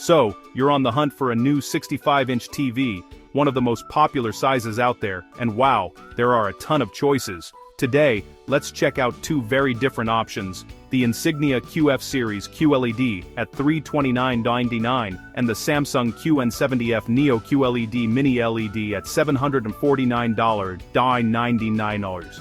So, you're on the hunt for a new 65-inch TV, one of the most popular sizes out there, and wow, there are a ton of choices. Today, let's check out two very different options, the Insignia QF Series QLED at $329.99 and the Samsung QN70F Neo QLED Mini LED at $749.99.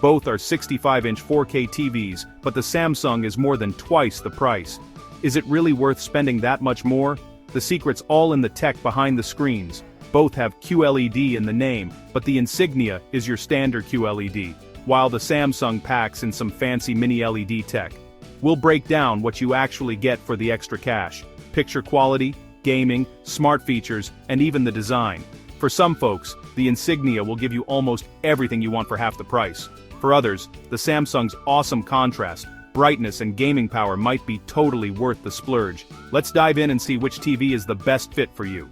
Both are 65-inch 4K TVs, but the Samsung is more than twice the price. Is it really worth spending that much more? The secret's all in the tech behind the screens. Both have QLED in the name, but the Insignia is your standard QLED, while the Samsung packs in some fancy mini LED tech. We'll break down what you actually get for the extra cash: picture quality, gaming, smart features, and even the design. For some folks, the Insignia will give you almost everything you want for half the price. For others, the Samsung's awesome contrast, brightness and gaming power might be totally worth the splurge. Let's dive in and see which TV is the best fit for you.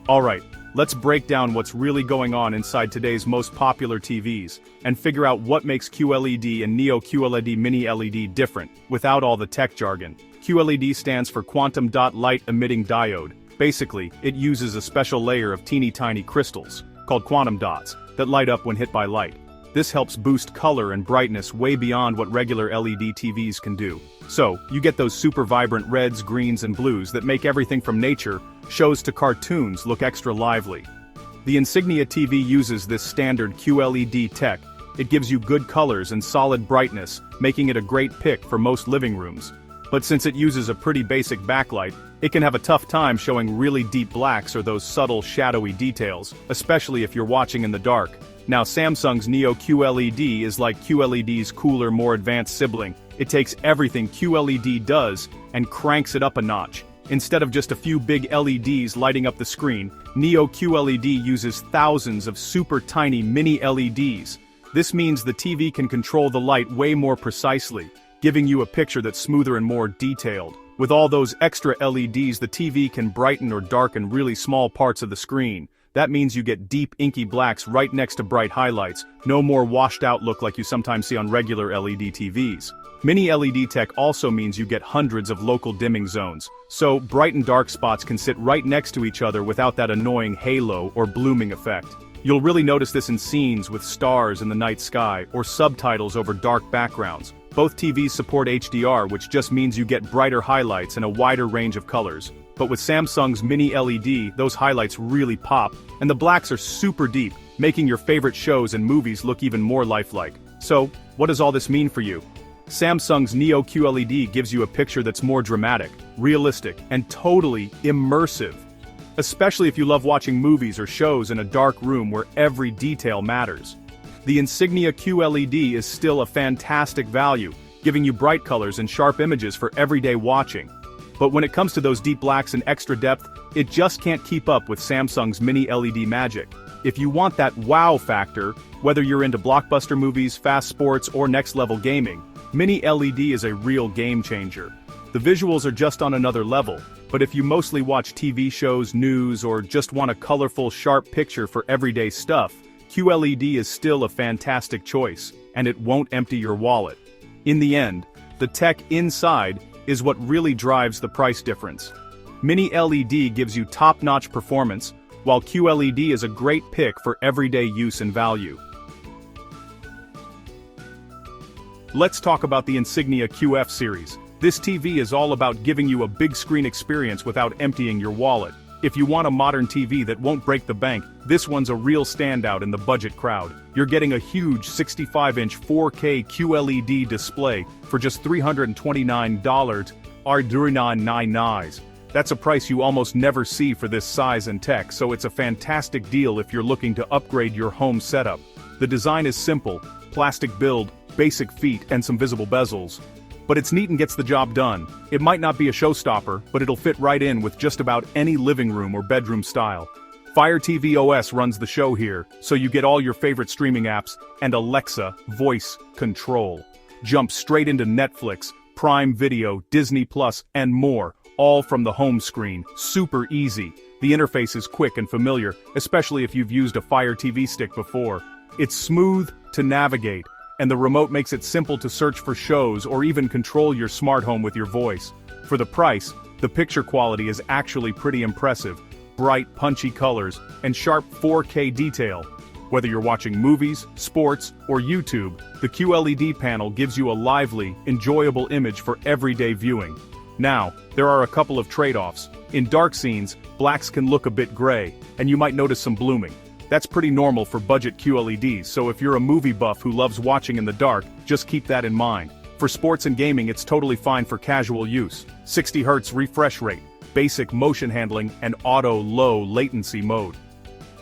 Alright, let's break down what's really going on inside today's most popular TVs, and figure out what makes QLED and Neo QLED Mini LED different, without all the tech jargon. QLED stands for Quantum Dot Light Emitting Diode. Basically, it uses a special layer of teeny tiny crystals, called quantum dots, that light up when hit by light. This helps boost color and brightness way beyond what regular LED TVs can do. So, you get those super vibrant reds, greens and blues that make everything from nature, shows to cartoons look extra lively. The Insignia TV uses this standard QLED tech. It gives you good colors and solid brightness, making it a great pick for most living rooms. But since it uses a pretty basic backlight, it can have a tough time showing really deep blacks or those subtle shadowy details, especially if you're watching in the dark. Now Samsung's Neo QLED is like QLED's cooler, more advanced sibling. It takes everything QLED does and cranks it up a notch. Instead of just a few big LEDs lighting up the screen, Neo QLED uses thousands of super tiny mini LEDs. This means the TV can control the light way more precisely, giving you a picture that's smoother and more detailed. With all those extra LEDs, the TV can brighten or darken really small parts of the screen. That means you get deep inky blacks right next to bright highlights, no more washed out look like you sometimes see on regular LED TVs. Mini LED tech also means you get hundreds of local dimming zones, so bright and dark spots can sit right next to each other without that annoying halo or blooming effect. You'll really notice this in scenes with stars in the night sky or subtitles over dark backgrounds. Both TVs support HDR, which just means you get brighter highlights and a wider range of colors. But with Samsung's Mini LED, those highlights really pop, and the blacks are super deep, making your favorite shows and movies look even more lifelike. So, what does all this mean for you? Samsung's Neo QLED gives you a picture that's more dramatic, realistic, and totally immersive. Especially if you love watching movies or shows in a dark room where every detail matters. The Insignia QLED is still a fantastic value, giving you bright colors and sharp images for everyday watching. But when it comes to those deep blacks and extra depth, it just can't keep up with Samsung's Mini LED magic. If you want that wow factor, whether you're into blockbuster movies, fast sports, or next-level gaming, Mini LED is a real game changer. The visuals are just on another level, but if you mostly watch TV shows, news, or just want a colorful, sharp picture for everyday stuff, QLED is still a fantastic choice, and it won't empty your wallet. In the end, the tech inside is what really drives the price difference. Mini LED gives you top-notch performance, while QLED is a great pick for everyday use and value. Let's talk about the Insignia QF Series. This TV is all about giving you a big screen experience without emptying your wallet. If you want a modern TV that won't break the bank, this one's a real standout in the budget crowd. You're getting a huge 65-inch 4K QLED display for just $329. That's a price you almost never see for this size and tech, so it's a fantastic deal if you're looking to upgrade your home setup. The design is simple, plastic build, basic feet, and some visible bezels. But it's neat and gets the job done. It might not be a showstopper, but it'll fit right in with just about any living room or bedroom style. Fire TV OS runs the show here, so you get all your favorite streaming apps and Alexa voice control. Jump straight into Netflix, Prime Video, Disney Plus, and more, all from the home screen. Super easy. The interface is quick and familiar, especially if you've used a Fire TV stick before. It's smooth to navigate, and the remote makes it simple to search for shows or even control your smart home with your voice. For the price, the picture quality is actually pretty impressive, bright, punchy colors, and sharp 4K detail. Whether you're watching movies, sports, or YouTube, the QLED panel gives you a lively, enjoyable image for everyday viewing. Now, there are a couple of trade-offs. In dark scenes, blacks can look a bit gray, and you might notice some blooming. That's pretty normal for budget QLEDs, so if you're a movie buff who loves watching in the dark, just keep that in mind. For sports and gaming, it's totally fine for casual use. 60Hz refresh rate, basic motion handling, and auto low latency mode.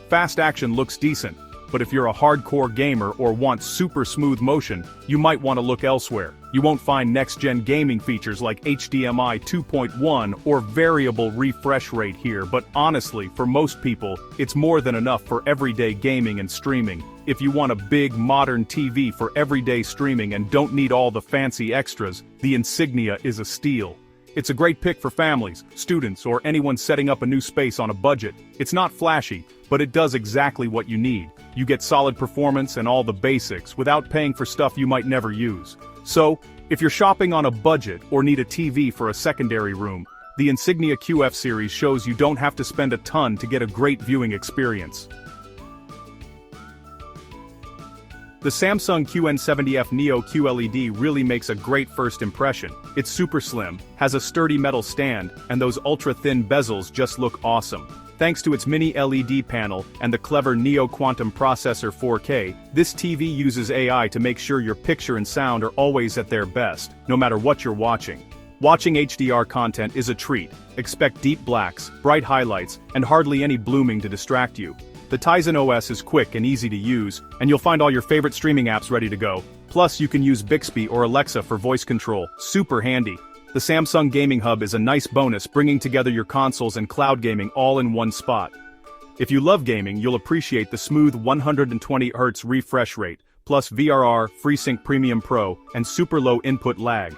Fast action looks decent, but if you're a hardcore gamer or want super smooth motion, you might want to look elsewhere. You won't find next-gen gaming features like HDMI 2.1 or variable refresh rate here, but honestly, for most people, it's more than enough for everyday gaming and streaming. If you want a big, modern TV for everyday streaming and don't need all the fancy extras, the Insignia is a steal. It's a great pick for families, students, or anyone setting up a new space on a budget. It's not flashy, but it does exactly what you need. You get solid performance and all the basics without paying for stuff you might never use. So, if you're shopping on a budget or need a TV for a secondary room, the Insignia QF Series shows you don't have to spend a ton to get a great viewing experience. The Samsung QN70F Neo QLED really makes a great first impression. It's super slim, has a sturdy metal stand, and those ultra-thin bezels just look awesome. Thanks to its mini LED panel and the clever Neo Quantum Processor 4K, this TV uses AI to make sure your picture and sound are always at their best, no matter what you're watching. Watching HDR content is a treat. Expect deep blacks, bright highlights, and hardly any blooming to distract you. The Tizen OS is quick and easy to use, and you'll find all your favorite streaming apps ready to go. Plus, you can use Bixby or Alexa for voice control. Super handy. The Samsung Gaming Hub is a nice bonus, bringing together your consoles and cloud gaming all in one spot. If you love gaming, you'll appreciate the smooth 120Hz refresh rate, plus VRR, FreeSync Premium Pro, and super low input lag.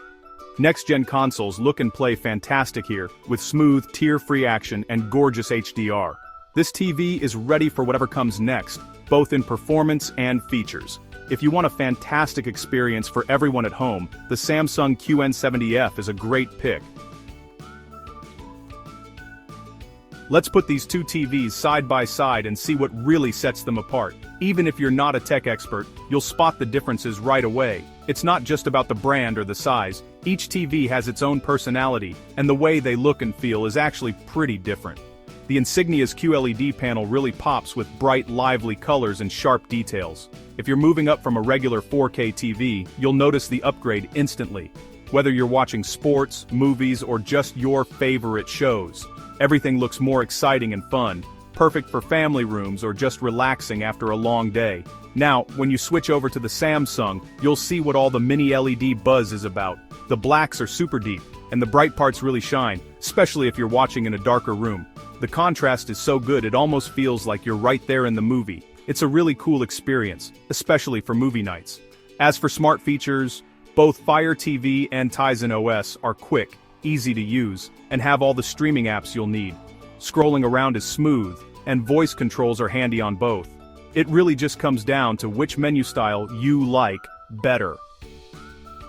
Next-gen consoles look and play fantastic here, with smooth, tear-free action and gorgeous HDR. This TV is ready for whatever comes next, both in performance and features. If you want a fantastic experience for everyone at home, the Samsung QN70F is a great pick. Let's put these two TVs side by side and see what really sets them apart. Even if you're not a tech expert, you'll spot the differences right away. It's not just about the brand or the size. Each TV has its own personality, and the way they look and feel is actually pretty different. The Insignia's QLED panel really pops with bright, lively colors and sharp details. If you're moving up from a regular 4K TV, you'll notice the upgrade instantly. Whether you're watching sports, movies, or just your favorite shows, everything looks more exciting and fun, perfect for family rooms or just relaxing after a long day. Now, when you switch over to the Samsung, you'll see what all the mini LED buzz is about. The blacks are super deep, and the bright parts really shine, especially if you're watching in a darker room. The contrast is so good it almost feels like you're right there in the movie. It's a really cool experience, especially for movie nights. As for smart features, both Fire TV and Tizen OS are quick, easy to use, and have all the streaming apps you'll need. Scrolling around is smooth, and voice controls are handy on both. It really just comes down to which menu style you like better.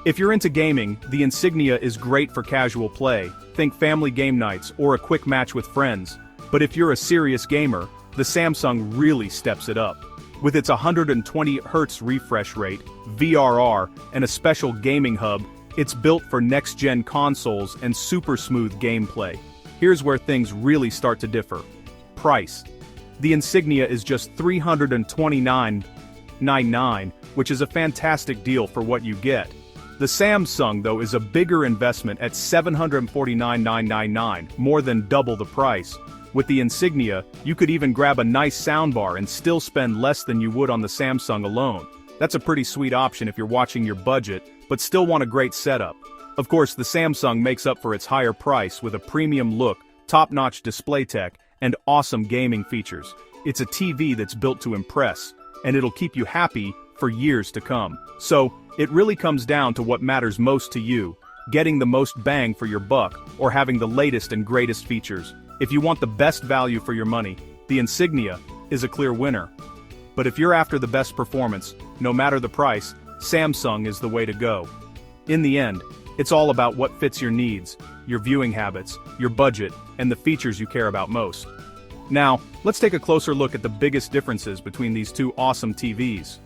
If you're into gaming, the Insignia is great for casual play, think family game nights or a quick match with friends. But if you're a serious gamer, the Samsung really steps it up. With its 120Hz refresh rate, VRR, and a special gaming hub, it's built for next-gen consoles and super smooth gameplay. Here's where things really start to differ. Price. The Insignia is just $329.99, which is a fantastic deal for what you get. The Samsung, though, is a bigger investment at $749.99, more than double the price. With the Insignia, you could even grab a nice soundbar and still spend less than you would on the Samsung alone. That's a pretty sweet option if you're watching your budget, but still want a great setup. Of course, the Samsung makes up for its higher price with a premium look, top-notch display tech, and awesome gaming features. It's a TV that's built to impress, and it'll keep you happy for years to come. So, it really comes down to what matters most to you, getting the most bang for your buck, or having the latest and greatest features. If you want the best value for your money, the Insignia is a clear winner. But if you're after the best performance, no matter the price, Samsung is the way to go. In the end, it's all about what fits your needs, your viewing habits, your budget, and the features you care about most. Now, let's take a closer look at the biggest differences between these two awesome TVs.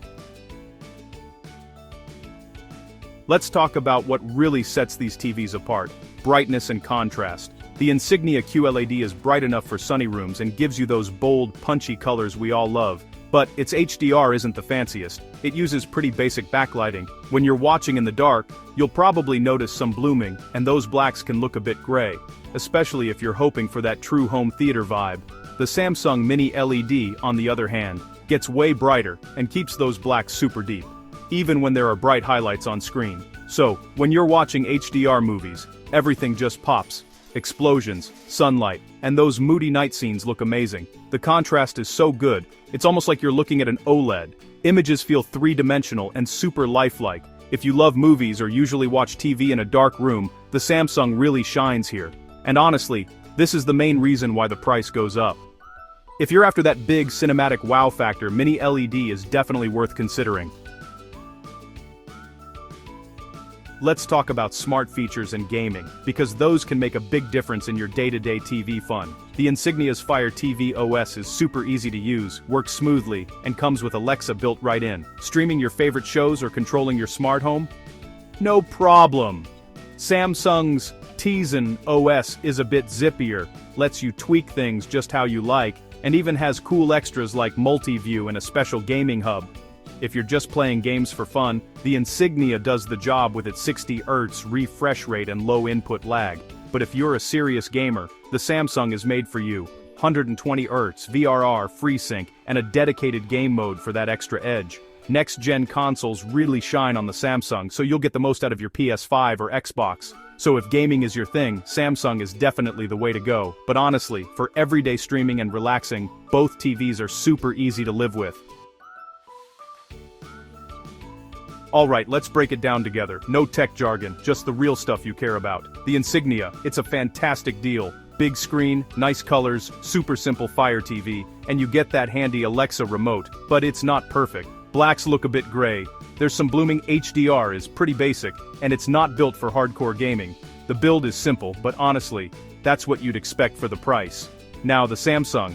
Let's talk about what really sets these TVs apart: brightness and contrast. The Insignia QLED is bright enough for sunny rooms and gives you those bold, punchy colors we all love. But its HDR isn't the fanciest. It uses pretty basic backlighting. When you're watching in the dark, you'll probably notice some blooming, and those blacks can look a bit gray, especially if you're hoping for that true home theater vibe. The Samsung Mini LED, on the other hand, gets way brighter and keeps those blacks super deep, even when there are bright highlights on screen. So, when you're watching HDR movies, everything just pops. Explosions, sunlight, and those moody night scenes look amazing. The contrast is so good, it's almost like you're looking at an OLED. Images feel three-dimensional and super lifelike. If you love movies or usually watch TV in a dark room, the Samsung really shines here. And honestly, this is the main reason why the price goes up. If you're after that big cinematic wow factor, Mini LED is definitely worth considering. Let's talk about smart features and gaming, because those can make a big difference in your day-to-day TV fun. The Insignia's Fire TV OS is super easy to use, works smoothly, and comes with Alexa built right in. Streaming your favorite shows or controlling your smart home? No problem! Samsung's Tizen OS is a bit zippier, lets you tweak things just how you like, and even has cool extras like multi-view and a special gaming hub. If you're just playing games for fun, the Insignia does the job with its 60 Hz refresh rate and low input lag. But if you're a serious gamer, the Samsung is made for you. 120 Hz, VRR, FreeSync, and a dedicated game mode for that extra edge. Next-gen consoles really shine on the Samsung, so you'll get the most out of your PS5 or Xbox. So if gaming is your thing, Samsung is definitely the way to go. But honestly, for everyday streaming and relaxing, both TVs are super easy to live with. Alright, let's break it down together. No tech jargon, just the real stuff you care about. The Insignia, it's a fantastic deal. Big screen, nice colors, super simple Fire TV, and you get that handy Alexa remote, but it's not perfect. Blacks look a bit gray. There's some blooming. HDR is pretty basic, and it's not built for hardcore gaming. The build is simple, but honestly, that's what you'd expect for the price. Now the Samsung.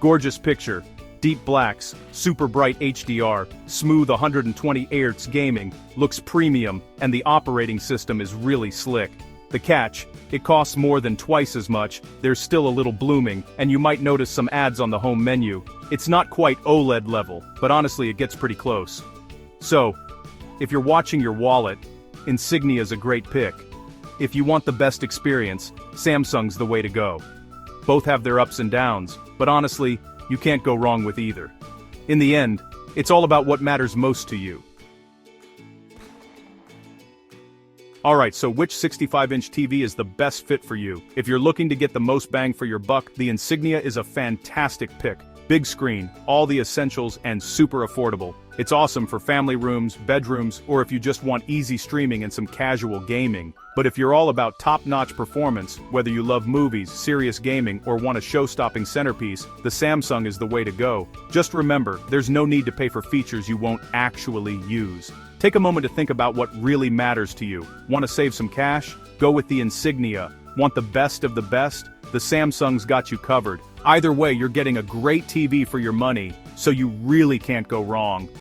Gorgeous picture. Deep blacks, super bright HDR, smooth 120 Hz gaming, looks premium, and the operating system is really slick. The catch: it costs more than twice as much, there's still a little blooming, and you might notice some ads on the home menu. It's not quite OLED level, but honestly it gets pretty close. So, if you're watching your wallet, Insignia's a great pick. If you want the best experience, Samsung's the way to go. Both have their ups and downs, but honestly, you can't go wrong with either. In the end, it's all about what matters most to you. Alright, so which 65-inch TV is the best fit for you? If you're looking to get the most bang for your buck, the Insignia is a fantastic pick. Big screen, all the essentials, and super affordable. It's awesome for family rooms, bedrooms, or if you just want easy streaming and some casual gaming. But if you're all about top-notch performance, whether you love movies, serious gaming, or want a show-stopping centerpiece, the Samsung is the way to go. Just remember, there's no need to pay for features you won't actually use. Take a moment to think about what really matters to you. Want to save some cash? Go with the Insignia. Want the best of the best? The Samsung's got you covered. Either way, you're getting a great TV for your money, so you really can't go wrong.